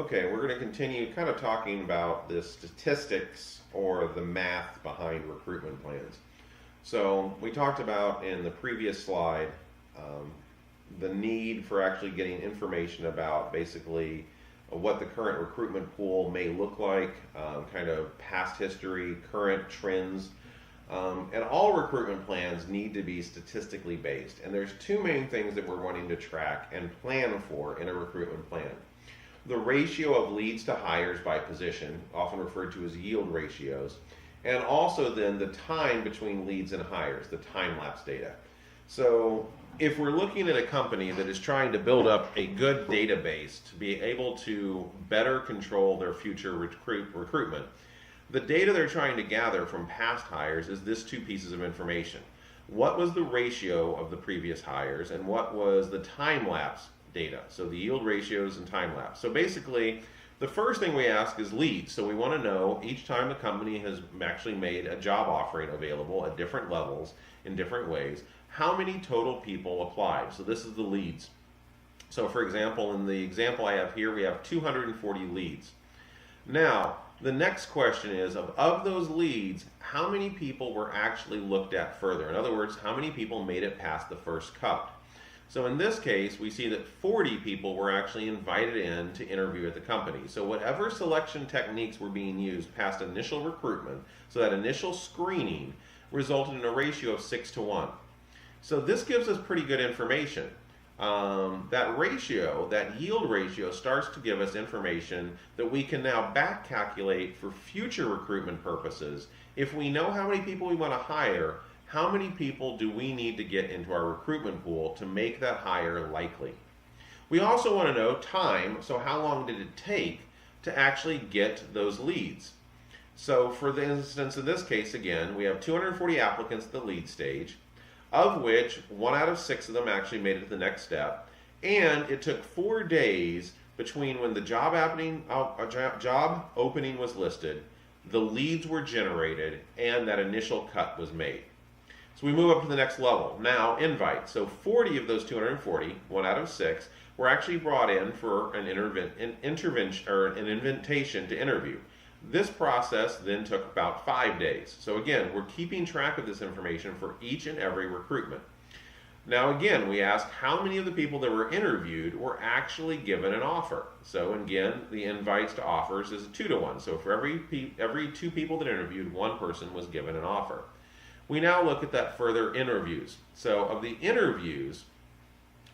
Okay, we're going to continue kind of talking about the statistics or the math behind recruitment plans. So we talked about in the previous slide um, the need for actually getting information about basically what the current recruitment pool may look like, kind of past history, current trends. And all recruitment plans need to be statistically based. And there's two main things that we're wanting to track and plan for in a recruitment plan. The ratio of leads to hires by position, often referred to as yield ratios, and also then the time between leads and hires, the time lapse data. So if we're looking at a company that is trying to build up a good database to be able to better control their future recruitment, the data they're trying to gather from past hires is this two pieces of information. What was the ratio of the previous hires and what was the time lapse data? So the yield ratios and time lapse. So basically, the first thing we ask is leads. So we want to know each time the company has actually made a job offering available at different levels in different ways, how many total people applied. So this is the leads. So for example, in the example I have here, we have 240 leads. Now, the next question is, of those leads, how many people were actually looked at further? In other words, how many people made it past the first cut? So in this case, we see that 40 people were actually invited in to interview at the company. So whatever selection techniques were being used past initial recruitment, so that initial screening resulted in a ratio of 6 to 1. So this gives us pretty good information. That ratio, that yield ratio, starts to give us information that we can now back calculate for future recruitment purposes. If we know how many people we want to hire, how many people do we need to get into our recruitment pool to make that hire likely? We also want to know time, so how long did it take to actually get those leads? So for the instance in this case, again, we have 240 applicants at the lead stage, of which 1 out of 6 of them actually made it to the next step, and it took 4 days between when the job opening was listed, the leads were generated, and that initial cut was made. So we move up to the next level. Now, invites. So 40 of those 240, 1 out of 6, were actually brought in for an intervention or an invitation to interview. This process then took about 5 days. So again, we're keeping track of this information for each and every recruitment. Now again, we ask how many of the people that were interviewed were actually given an offer. So again, the invites to offers is a 2 to 1. So for every 2 people that interviewed, 1 person was given an offer. We now look at that further interviews. So of the interviews,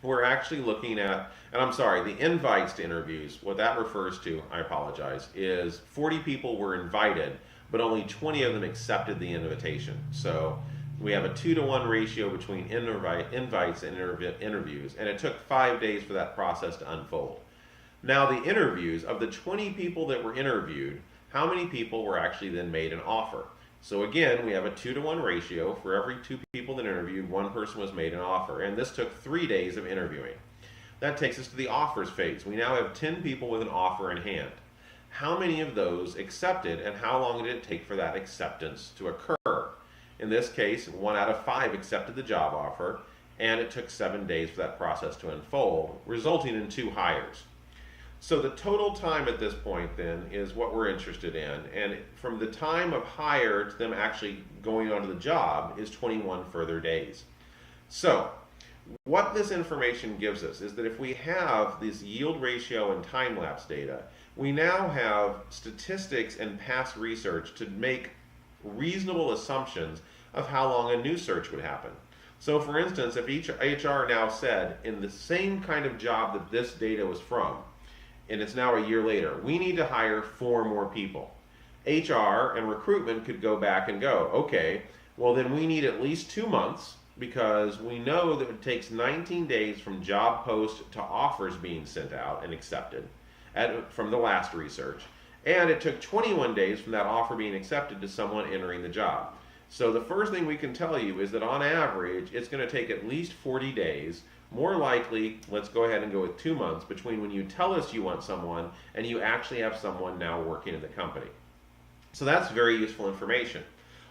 we're actually looking at, and I'm sorry, the invites to interviews, what that refers to, I apologize, is 40 people were invited, but only 20 of them accepted the invitation. So we have a 2 to 1 ratio between invites and interviews, and it took 5 days for that process to unfold. Now the interviews, of the 20 people that were interviewed, how many people were actually then made an offer? So again, we have a 2 to 1 ratio. For every 2 people that interviewed, 1 person was made an offer. And this took 3 days of interviewing. That takes us to the offers phase. We now have 10 people with an offer in hand. How many of those accepted, and how long did it take for that acceptance to occur? In this case, 1 out of 5 accepted the job offer, and it took 7 days for that process to unfold, resulting in 2 hires. So the total time at this point then is what we're interested in, and from the time of hire to them actually going onto the job is 21 further days. So what this information gives us is that if we have this yield ratio and time lapse data, we now have statistics and past research to make reasonable assumptions of how long a new search would happen. So for instance, if each HR now said in the same kind of job that this data was from, and it's now a year later, we need to hire 4 more people. HR and recruitment could go back and go, okay, well then we need at least 2 months because we know that it takes 19 days from job post to offers being sent out and accepted from the last research. And it took 21 days from that offer being accepted to someone entering the job. So the first thing we can tell you is that on average, it's going to take at least 40 days. More likely, let's go ahead and go with 2 months between when you tell us you want someone and you actually have someone now working in the company. So that's very useful information.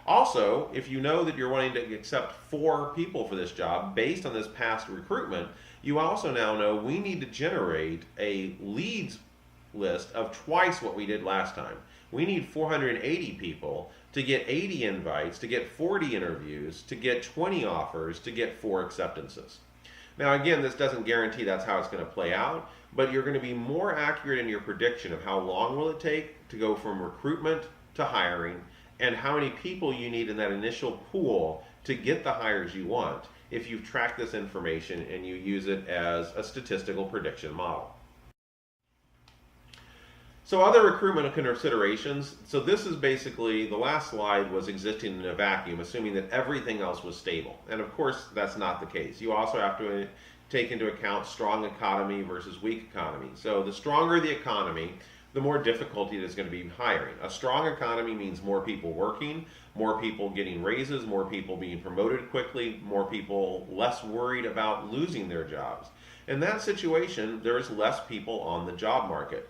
Also, if you know that you're wanting to accept 4 people for this job based on this past recruitment, you also now know we need to generate a leads list of twice what we did last time. We need 480 people to get 80 invites, to get 40 interviews, to get 20 offers, to get 4 acceptances. Now again, this doesn't guarantee that's how it's going to play out, but you're going to be more accurate in your prediction of how long will it take to go from recruitment to hiring, and how many people you need in that initial pool to get the hires you want if you've tracked this information and you use it as a statistical prediction model. So other recruitment considerations, so this is basically, the last slide was existing in a vacuum, assuming that everything else was stable. And of course, that's not the case. You also have to take into account strong economy versus weak economy. So the stronger the economy, the more difficulty it is going to be hiring. A strong economy means more people working, more people getting raises, more people being promoted quickly, more people less worried about losing their jobs. In that situation, there's less people on the job market.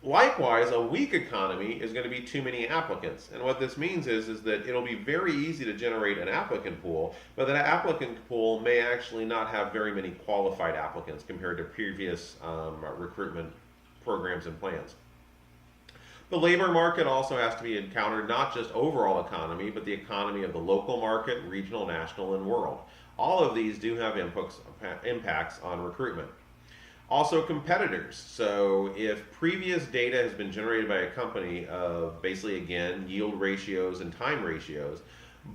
Likewise, a weak economy is going to be too many applicants. And what this means is that it'll be very easy to generate an applicant pool, but that applicant pool may actually not have very many qualified applicants compared to previous recruitment programs and plans. The labor market also has to be encountered, not just overall economy, but the economy of the local market, regional, national, and world. All of these do have impacts on recruitment. Also competitors. So if previous data has been generated by a company of basically, again, yield ratios and time ratios,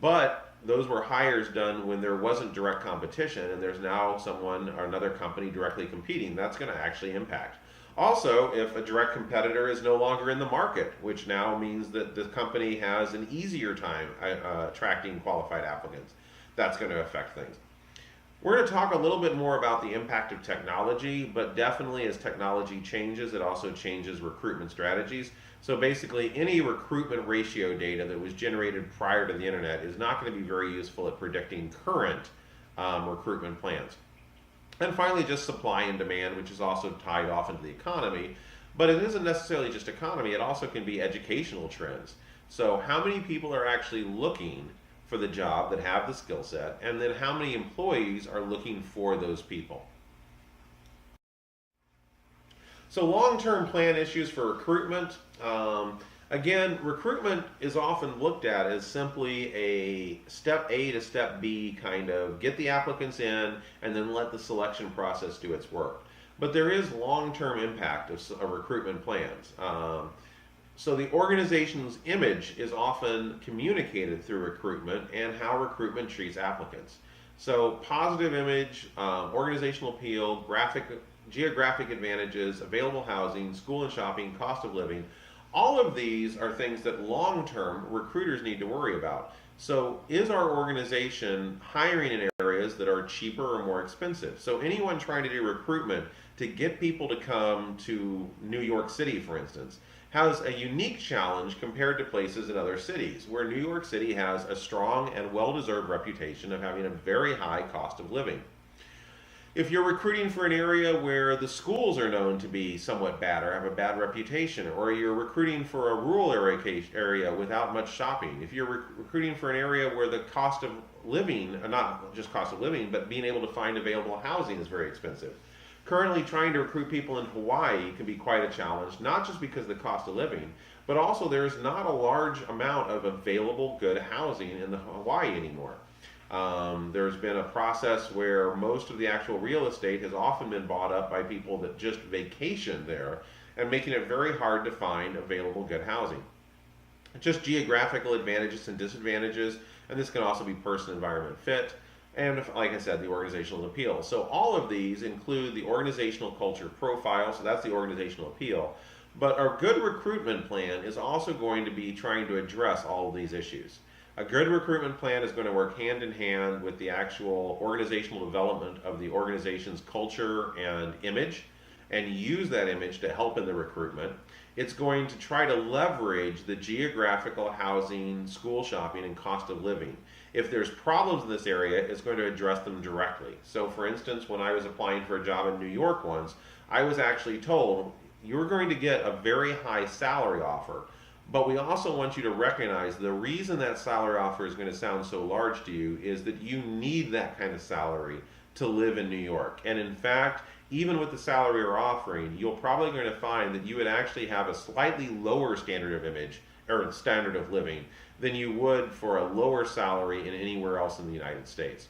but those were hires done when there wasn't direct competition and there's now someone or another company directly competing, that's going to actually impact. Also, if a direct competitor is no longer in the market, which now means that the company has an easier time attracting qualified applicants, that's going to affect things. We're going to talk a little bit more about the impact of technology, but definitely as technology changes, it also changes recruitment strategies. So basically, any recruitment ratio data that was generated prior to the internet is not going to be very useful at predicting current recruitment plans. And finally, just supply and demand, which is also tied off into the economy. But it isn't necessarily just economy, it also can be educational trends. So how many people are actually looking for the job that have the skill set, and then how many employees are looking for those people. So long-term plan issues for recruitment. Again, recruitment is often looked at as simply a step A to step B kind of get the applicants in and then let the selection process do its work. But there is long-term impact of recruitment plans. So the organization's image is often communicated through recruitment and how recruitment treats applicants. So positive image, organizational appeal, geographic advantages, available housing, school and shopping, cost of living, all of these are things that long-term recruiters need to worry about. So is our organization hiring in areas that are cheaper or more expensive? So anyone trying to do recruitment to get people to come to New York City, for instance, has a unique challenge compared to places in other cities, where New York City has a strong and well-deserved reputation of having a very high cost of living. If you're recruiting for an area where the schools are known to be somewhat bad or have a bad reputation, or you're recruiting for a rural area without much shopping, if you're recruiting for an area where the cost of living, not just cost of living, but being able to find available housing is very expensive. Currently, trying to recruit people in Hawaii can be quite a challenge, not just because of the cost of living, but also there's not a large amount of available good housing in Hawaii anymore. There's been a process where most of the actual real estate has often been bought up by people that just vacation there, and making it very hard to find available good housing. Just geographical advantages and disadvantages, and this can also be person environment fit. And like I said, the organizational appeal. So all of these include the organizational culture profile, so that's the organizational appeal. But our good recruitment plan is also going to be trying to address all of these issues. A good recruitment plan is going to work hand in hand with the actual organizational development of the organization's culture and image, and use that image to help in the recruitment. It's going to try to leverage the geographical housing, school shopping, and cost of living. If there's problems in this area, it's going to address them directly. So for instance, when I was applying for a job in New York once, I was actually told, you're going to get a very high salary offer, but we also want you to recognize the reason that salary offer is going to sound so large to you is that you need that kind of salary to live in New York. And in fact, even with the salary you're offering, you're probably going to find that you would actually have a slightly lower standard of image or standard of living than you would for a lower salary in anywhere else in the United States.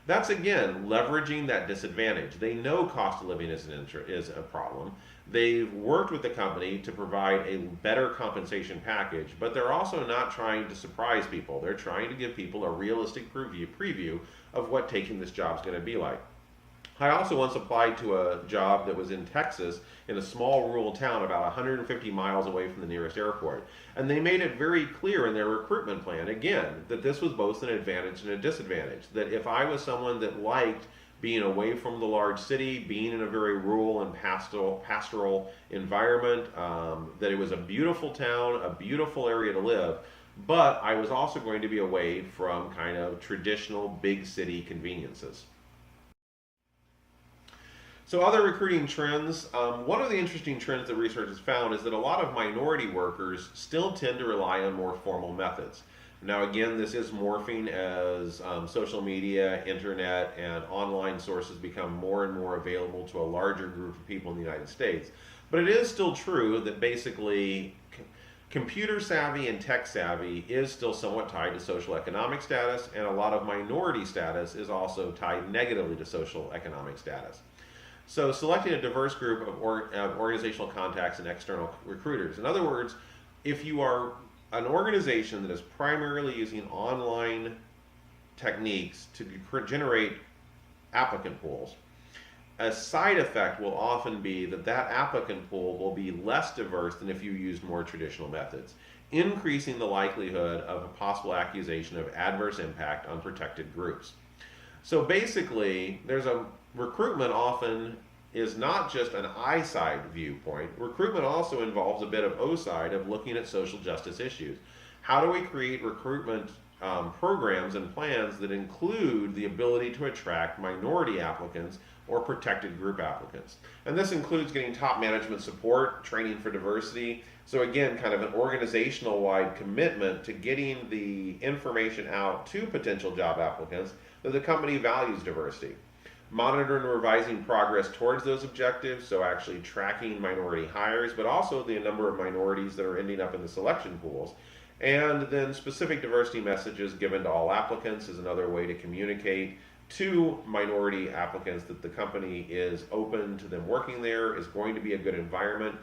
That's again leveraging that disadvantage. They know cost of living is a problem. They've worked with the company to provide a better compensation package, but they're also not trying to surprise people. They're trying to give people a realistic preview of what taking this job is going to be like. I also once applied to a job that was in Texas in a small rural town about 150 miles away from the nearest airport. And they made it very clear in their recruitment plan, again, that this was both an advantage and a disadvantage. That if I was someone that liked being away from the large city, being in a very rural and pastoral environment, that it was a beautiful town, a beautiful area to live, but I was also going to be away from kind of traditional big city conveniences. So other recruiting trends, one of the interesting trends that research has found is that a lot of minority workers still tend to rely on more formal methods. Now again, this is morphing as social media, internet, and online sources become more and more available to a larger group of people in the United States. But it is still true that basically computer savvy and tech savvy is still somewhat tied to social economic status, and a lot of minority status is also tied negatively to social economic status. So selecting a diverse group of organizational contacts and external recruiters. In other words, if you are an organization that is primarily using online techniques to generate applicant pools, a side effect will often be that that applicant pool will be less diverse than if you used more traditional methods, increasing the likelihood of a possible accusation of adverse impact on protected groups. So basically, recruitment often is not just an I-side viewpoint. Recruitment also involves a bit of O-side of looking at social justice issues. How do we create recruitment programs and plans that include the ability to attract minority applicants or protected group applicants? And this includes getting top management support, training for diversity. So again, kind of an organizational-wide commitment to getting the information out to potential job applicants that the company values diversity. Monitoring and revising progress towards those objectives, so actually tracking minority hires, but also the number of minorities that are ending up in the selection pools. And then specific diversity messages given to all applicants is another way to communicate to minority applicants that the company is open to them working there, is going to be a good environment.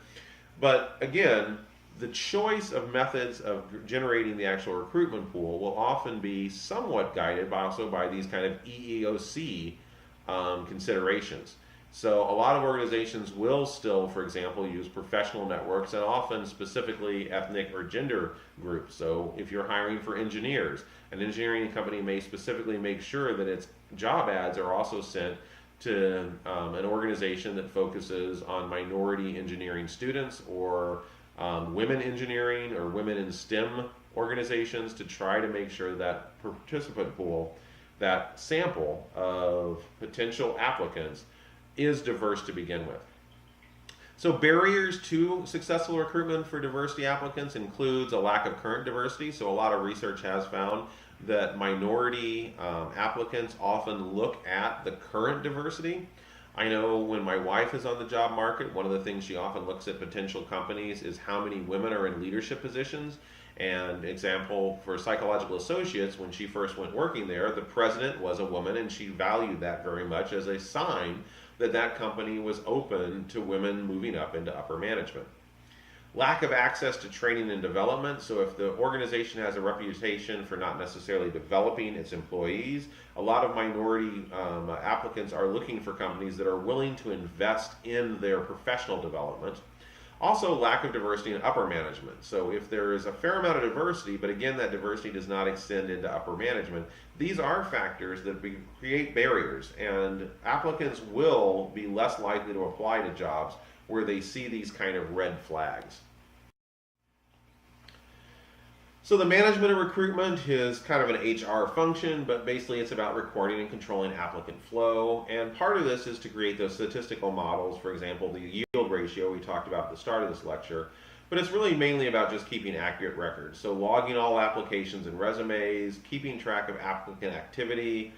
But again, the choice of methods of generating the actual recruitment pool will often be somewhat guided by these kind of EEOC considerations. So a lot of organizations will still, for example, use professional networks and often specifically ethnic or gender groups. So if you're hiring for engineers, an engineering company may specifically make sure that its job ads are also sent to an organization that focuses on minority engineering students or women engineering or women in STEM organizations to try to make sure that participant pool, that sample of potential applicants, is diverse to begin with. So barriers to successful recruitment for diversity applicants includes a lack of current diversity. So a lot of research has found that minority applicants often look at the current diversity. I know when my wife is on the job market, one of the things she often looks at potential companies is how many women are in leadership positions. And example, for Psychological Associates, when she first went working there, the president was a woman, and she valued that very much as a sign that that company was open to women moving up into upper management. Lack of access to training and development. So if the organization has a reputation for not necessarily developing its employees, a lot of minority applicants are looking for companies that are willing to invest in their professional development. Also, lack of diversity in upper management. So if there is a fair amount of diversity, but again, that diversity does not extend into upper management, these are factors that create barriers, and applicants will be less likely to apply to jobs where they see these kind of red flags. So the management of recruitment is kind of an HR function, but basically it's about recording and controlling applicant flow. And part of this is to create those statistical models, for example, the yield ratio we talked about at the start of this lecture. But it's really mainly about just keeping accurate records. So logging all applications and resumes, keeping track of applicant activity,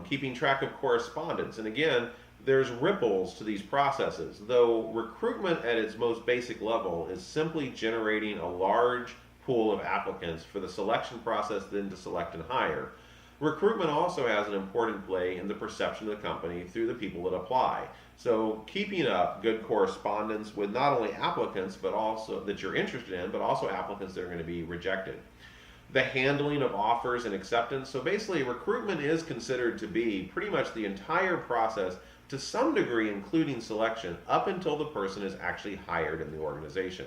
keeping track of correspondence. And again, there's ripples to these processes, though recruitment at its most basic level is simply generating a large pool of applicants for the selection process then to select and hire. Recruitment also has an important play in the perception of the company through the people that apply. So keeping up good correspondence with not only applicants but also that you're interested in, but also applicants that are going to be rejected. The handling of offers and acceptance. So basically recruitment is considered to be pretty much the entire process, to some degree including selection, up until the person is actually hired in the organization.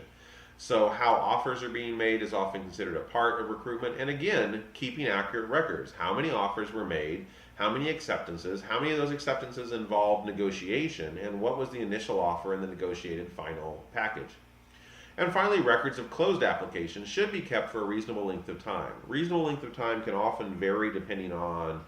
So how offers are being made is often considered a part of recruitment. And again, keeping accurate records. How many offers were made? How many acceptances? How many of those acceptances involved negotiation? And what was the initial offer and the negotiated final package? And finally, records of closed applications should be kept for a reasonable length of time. Reasonable length of time can often vary depending on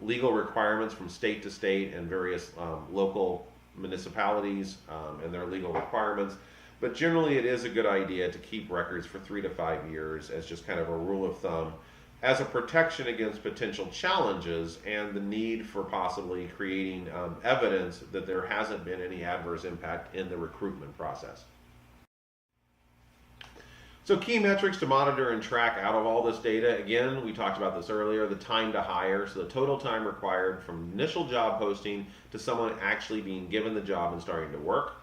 legal requirements from state to state and various local municipalities and their legal requirements. But generally, it is a good idea to keep records for 3 to 5 years as just kind of a rule of thumb, as a protection against potential challenges and the need for possibly creating evidence that there hasn't been any adverse impact in the recruitment process. So key metrics to monitor and track out of all this data. Again, we talked about this earlier, the time to hire, so the total time required from initial job posting to someone actually being given the job and starting to work.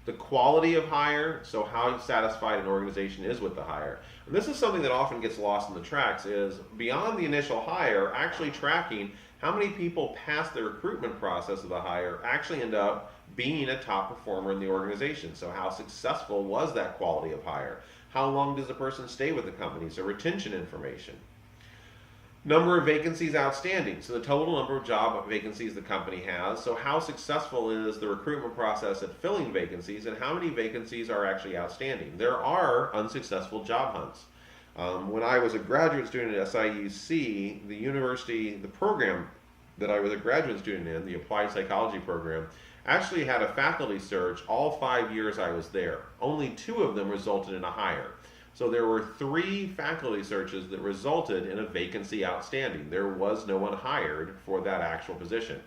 The quality of hire, so how satisfied an organization is with the hire. And this is something that often gets lost in the tracks, is beyond the initial hire, actually tracking how many people past the recruitment process of the hire actually end up being a top performer in the organization. So how successful was that quality of hire? How long does the person stay with the company? So retention information. Number of vacancies outstanding, so the total number of job vacancies the company has. So how successful is the recruitment process at filling vacancies, and how many vacancies are actually outstanding? There are unsuccessful job hunts. When I was a graduate student at SIUC, the program that I was a graduate student in, the applied psychology program, actually had a faculty search all 5 years I was there. Only 2 of them resulted in a hire. So there were 3 faculty searches that resulted in a vacancy outstanding. There was no one hired for that actual position.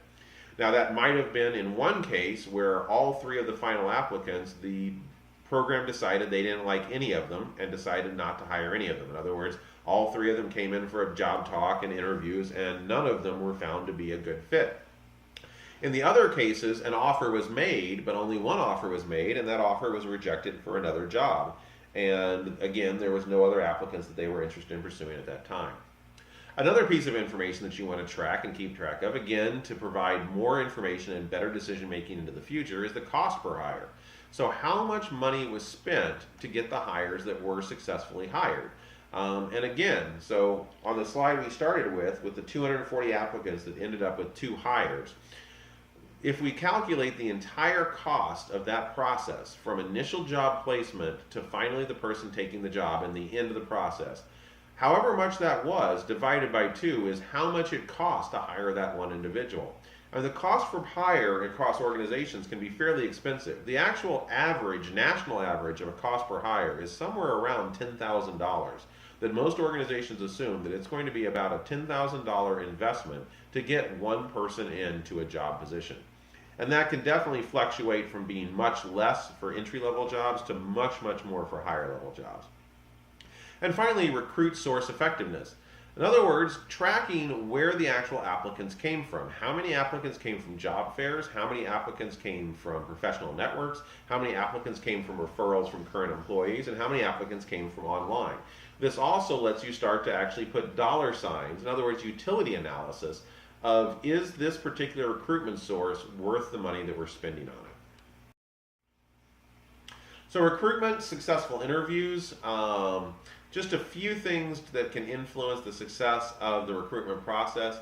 Now that might have been in one case where all 3 of the final applicants, the program decided they didn't like any of them and decided not to hire any of them. In other words, all 3 of them came in for a job talk and interviews, and none of them were found to be a good fit. In the other cases, an offer was made, but only one offer was made, and that offer was rejected for another job. And again, there was no other applicants that they were interested in pursuing at that time. Another piece of information that you want to track and keep track of, again, to provide more information and better decision making into the future, is the cost per hire. So how much money was spent to get the hires that were successfully hired? And again, so on the slide we started with the 240 applicants that ended up with 2 hires, if we calculate the entire cost of that process from initial job placement to finally the person taking the job and the end of the process, however much that was divided by 2 is how much it cost to hire that one individual. And the cost for hire across organizations can be fairly expensive. The actual average, national average of a cost per hire is somewhere around $10,000. That most organizations assume that it's going to be about a $10,000 investment to get one person into a job position. And that can definitely fluctuate from being much less for entry-level jobs to much, much more for higher-level jobs. And finally, recruit source effectiveness. In other words, tracking where the actual applicants came from. How many applicants came from job fairs? How many applicants came from professional networks? How many applicants came from referrals from current employees? And how many applicants came from online? This also lets you start to actually put dollar signs, in other words, utility analysis, of is this particular recruitment source worth the money that we're spending on it. So recruitment, successful interviews, just a few things that can influence the success of the recruitment process.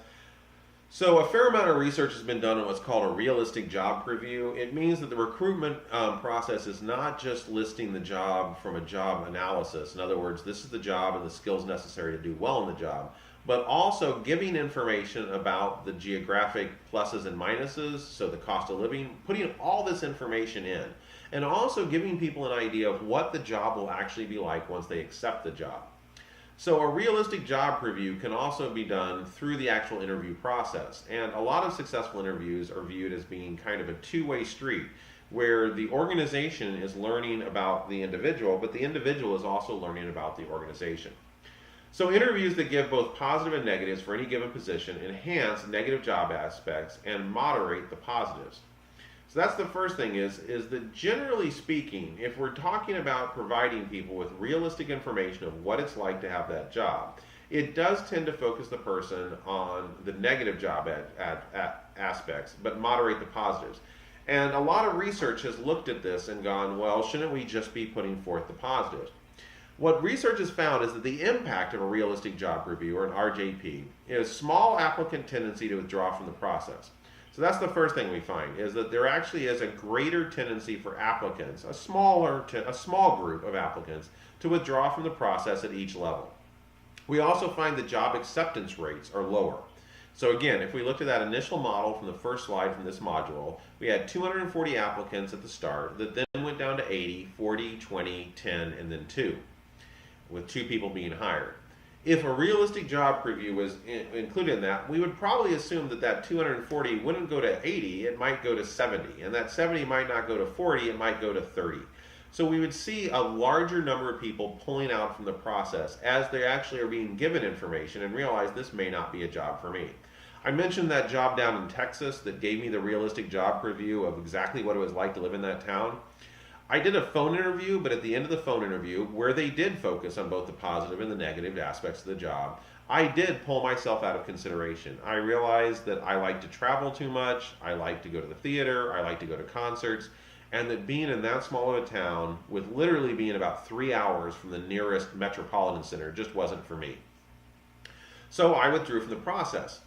So a fair amount of research has been done on what's called a realistic job preview. It means that the recruitment process is not just listing the job from a job analysis. In other words, this is the job and the skills necessary to do well in the job, but also giving information about the geographic pluses and minuses, so the cost of living, putting all this information in, and also giving people an idea of what the job will actually be like once they accept the job. So a realistic job preview can also be done through the actual interview process. And a lot of successful interviews are viewed as being kind of a two-way street where the organization is learning about the individual, but the individual is also learning about the organization. So interviews that give both positive and negatives for any given position enhance negative job aspects and moderate the positives. So that's the first thing is that generally speaking, if we're talking about providing people with realistic information of what it's like to have that job, it does tend to focus the person on the negative job aspects, but moderate the positives. And a lot of research has looked at this and gone, well, shouldn't we just be putting forth the positives? What research has found is that the impact of a realistic job review, or an RJP, is small applicant tendency to withdraw from the process. So that's the first thing we find, is that there actually is a greater tendency for applicants, a small group of applicants, to withdraw from the process at each level. We also find that job acceptance rates are lower. So again, if we looked at that initial model from the first slide from this module, we had 240 applicants at the start that then went down to 80, 40, 20, 10, and then 2, with 2 people being hired. If a realistic job preview was included in that, we would probably assume that that 240 wouldn't go to 80, it might go to 70. And that 70 might not go to 40, it might go to 30. So we would see a larger number of people pulling out from the process as they actually are being given information and realize this may not be a job for me. I mentioned that job down in Texas that gave me the realistic job preview of exactly what it was like to live in that town. I did a phone interview, but at the end of the phone interview, where they did focus on both the positive and the negative aspects of the job, I did pull myself out of consideration. I realized that I like to travel too much, I like to go to the theater, I like to go to concerts, and that being in that small of a town, with literally being about 3 hours from the nearest metropolitan center, just wasn't for me. So I withdrew from the process.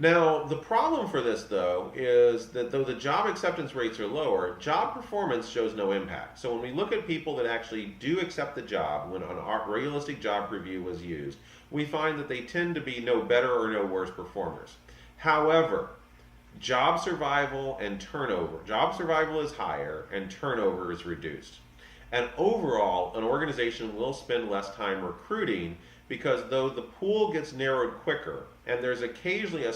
Now, the problem for this, though, is that though the job acceptance rates are lower, job performance shows no impact. So when we look at people that actually do accept the job, when an realistic job review was used, we find that they tend to be no better or no worse performers. However, job survival and turnover. Job survival is higher and turnover is reduced. And overall, an organization will spend less time recruiting because though the pool gets narrowed quicker and there's occasionally a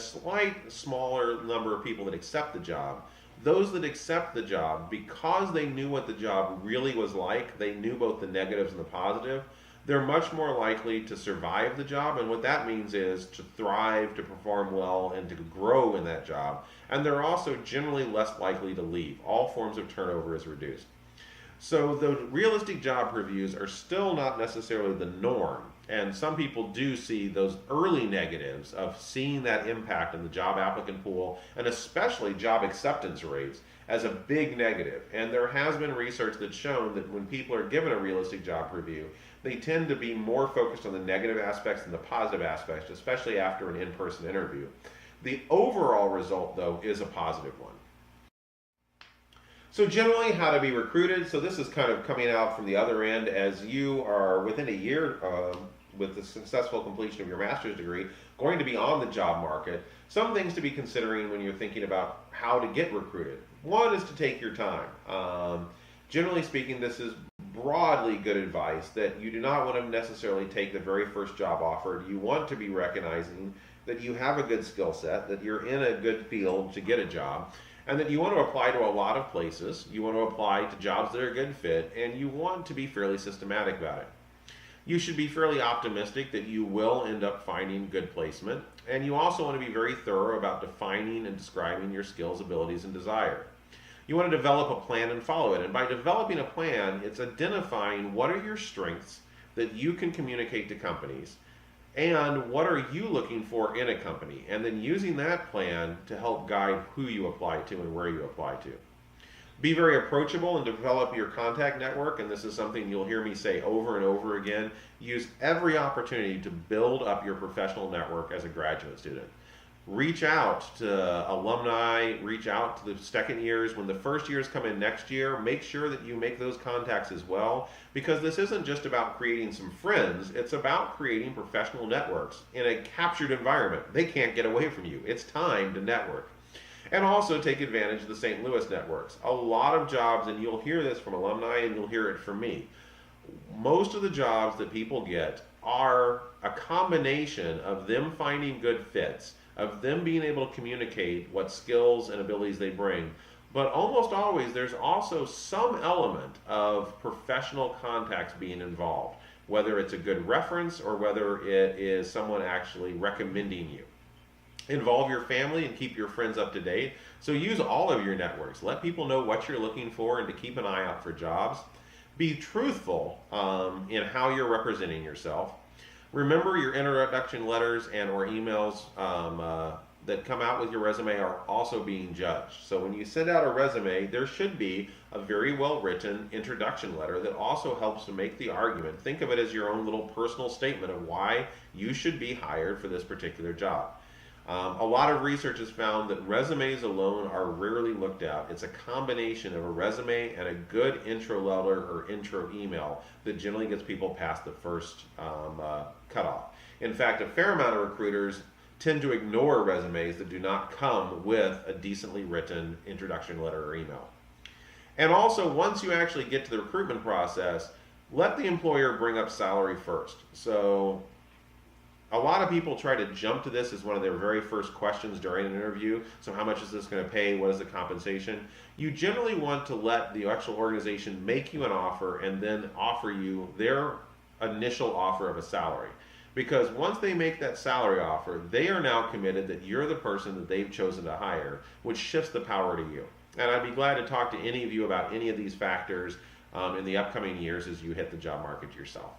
smaller number of people that accept the job, those that accept the job, because they knew what the job really was like, they knew both the negatives and the positive, they're much more likely to survive the job. And what that means is to thrive, to perform well, and to grow in that job. And they're also generally less likely to leave. All forms of turnover is reduced. So the realistic job reviews are still not necessarily the norm. And some people do see those early negatives of seeing that impact in the job applicant pool, and especially job acceptance rates, as a big negative. And there has been research that's shown that when people are given a realistic job review, they tend to be more focused on the negative aspects than the positive aspects, especially after an in-person interview. The overall result, though, is a positive one. So generally, how to be recruited. So this is kind of coming out from the other end as you are within a year with the successful completion of your master's degree, going to be on the job market. Some things to be considering when you're thinking about how to get recruited. One is to take your time. Generally speaking, this is broadly good advice that you do not want to necessarily take the very first job offered. You want to be recognizing that you have a good skill set, that you're in a good field to get a job, and that you want to apply to a lot of places. You want to apply to jobs that are a good fit, and you want to be fairly systematic about it. You should be fairly optimistic that you will end up finding good placement, and you also want to be very thorough about defining and describing your skills, abilities, and desire. You want to develop a plan and follow it, and by developing a plan, it's identifying what are your strengths that you can communicate to companies, and what are you looking for in a company, and then using that plan to help guide who you apply to and where you apply to. Be very approachable and develop your contact network, and this is something you'll hear me say over and over again. Use every opportunity to build up your professional network as a graduate student. Reach out to alumni, reach out to the second years. When the first years come in next year, make sure that you make those contacts as well, because this isn't just about creating some friends, it's about creating professional networks in a captured environment. They can't get away from you. It's time to network. And also take advantage of the St. Louis networks. A lot of jobs, and you'll hear this from alumni and you'll hear it from me, most of the jobs that people get are a combination of them finding good fits, of them being able to communicate what skills and abilities they bring, but almost always there's also some element of professional contacts being involved, whether it's a good reference or whether it is someone actually recommending you. Involve your family and keep your friends up to date. So use all of your networks. Let people know what you're looking for and to keep an eye out for jobs. Be truthful in how you're representing yourself. Remember, your introduction letters and or emails that come out with your resume are also being judged. So when you send out a resume, there should be a very well written introduction letter that also helps to make the argument. Think of it as your own little personal statement of why you should be hired for this particular job. A lot of research has found that resumes alone are rarely looked at. It's a combination of a resume and a good intro letter or intro email that generally gets people past the first cutoff. In fact, a fair amount of recruiters tend to ignore resumes that do not come with a decently written introduction letter or email. And also, once you actually get to the recruitment process, let the employer bring up salary first. So a lot of people try to jump to this as one of their very first questions during an interview. So how much is this going to pay? What is the compensation? You generally want to let the actual organization make you an offer and then offer you their initial offer of a salary. Because once they make that salary offer, they are now committed that you're the person that they've chosen to hire, which shifts the power to you. And I'd be glad to talk to any of you about any of these factors in the upcoming years as you hit the job market yourself.